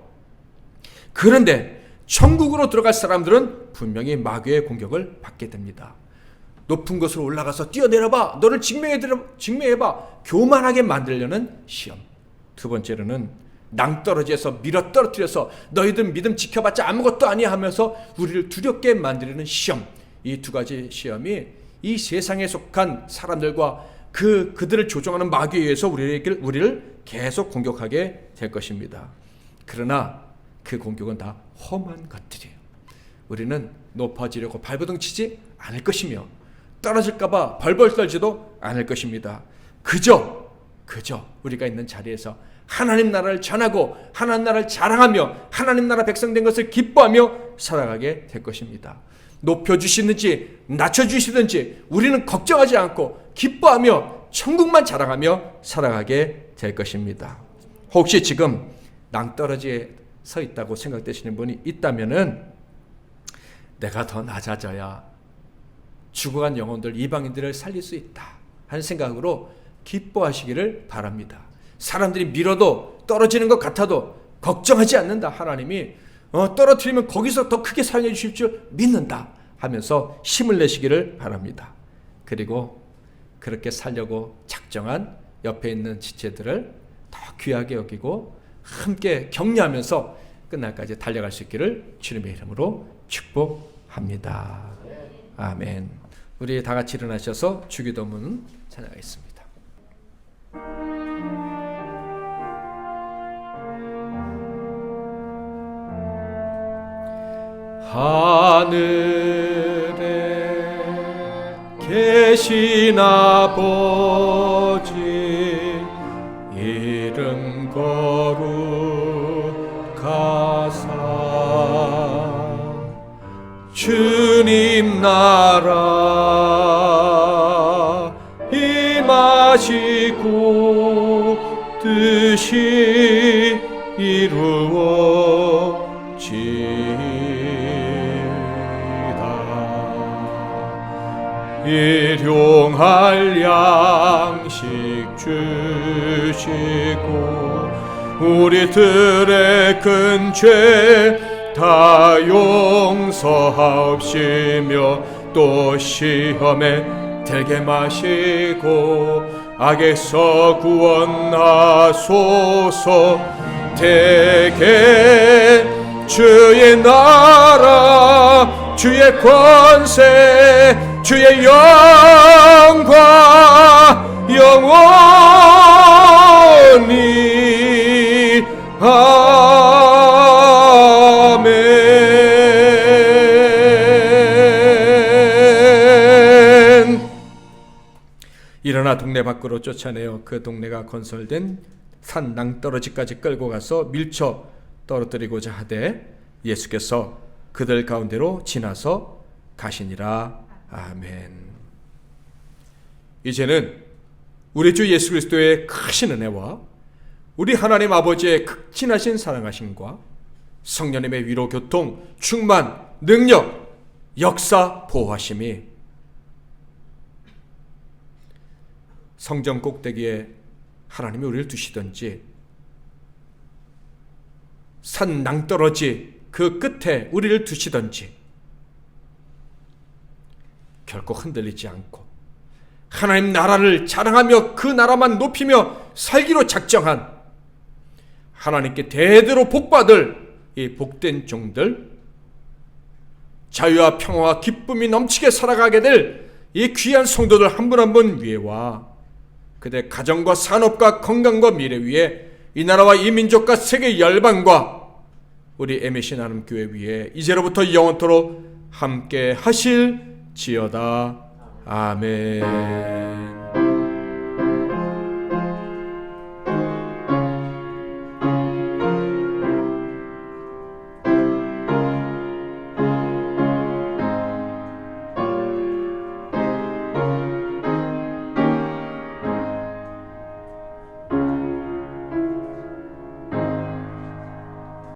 그런데 천국으로 들어갈 사람들은 분명히 마귀의 공격을 받게 됩니다. 높은 곳으로 올라가서 뛰어내려봐, 너를 증명해봐, 교만하게 만들려는 시험. 두 번째로는 낭떠러지에서 밀어 떨어뜨려서 너희들 믿음 지켜봤자 아무것도 아니야 하면서 우리를 두렵게 만들려는 시험. 이 두 가지 시험이 이 세상에 속한 사람들과 그들을 조종하는 마귀에 의해서 우리를 계속 공격하게 될 것입니다. 그러나 그 공격은 다 험한 것들이에요. 우리는 높아지려고 발버둥 치지 않을 것이며 떨어질까봐 벌벌 떨지도 않을 것입니다. 그저 우리가 있는 자리에서 하나님 나라를 전하고 하나님 나라를 자랑하며 하나님 나라 백성 된 것을 기뻐하며 살아가게 될 것입니다. 높여주시든지 낮춰주시든지 우리는 걱정하지 않고 기뻐하며 천국만 자랑하며 살아가게 될 것입니다. 혹시 지금 낭떠러지에 서 있다고 생각되시는 분이 있다면은 내가 더 낮아져야 죽어간 영혼들, 이방인들을 살릴 수 있다 하는 생각으로 기뻐하시기를 바랍니다. 사람들이 밀어도 떨어지는 것 같아도 걱정하지 않는다. 하나님이 떨어뜨리면 거기서 더 크게 사용해 주실 줄 믿는다 하면서 힘을 내시기를 바랍니다. 그리고 그렇게 살려고 작정한 옆에 있는 지체들을 더 귀하게 여기고 함께 격려하면서 끝날까지 달려갈 수 있기를 주님의 이름으로 축복합니다. 아멘. 우리 다 같이 일어나셔서 주기도문 찬양하겠습니다. 하늘에 계신 아버지 이름 거룩하사 주님 나라 임하시고 뜻이 이루어지이다. 일용할 양식 주시고 우리들의 큰 죄 다 용서하옵시며 또 시험에 들게 마시고 악에서 구원하소서. 대개 주의 나라 주의 권세 주의 영광 영원히 아멘. 일어나 동네 밖으로 쫓아내어 그 동네가 건설된 산 낭떠러지까지 끌고 가서 밀쳐 떨어뜨리고자 하되 예수께서 그들 가운데로 지나서 가시니라. 아멘. 이제는 우리 주 예수 그리스도의 크신 은혜와 우리 하나님 아버지의 극진하신 사랑하심과 성령님의 위로 교통 충만 능력 역사 보호하심이 성전 꼭대기에 하나님이 우리를 두시든지 산 낭떠러지 그 끝에 우리를 두시든지 결코 흔들리지 않고 하나님 나라를 자랑하며 그 나라만 높이며 살기로 작정한 하나님께 대대로 복받을 이 복된 종들, 자유와 평화와 기쁨이 넘치게 살아가게 될 이 귀한 성도들 한 분 한 분 위에와 그들의 가정과 산업과 건강과 미래 위에 이 나라와 이 민족과 세계 열방과 우리 MBC 나눔 교회 위에 이제로부터 영원토록 함께 하실지어다. 아멘.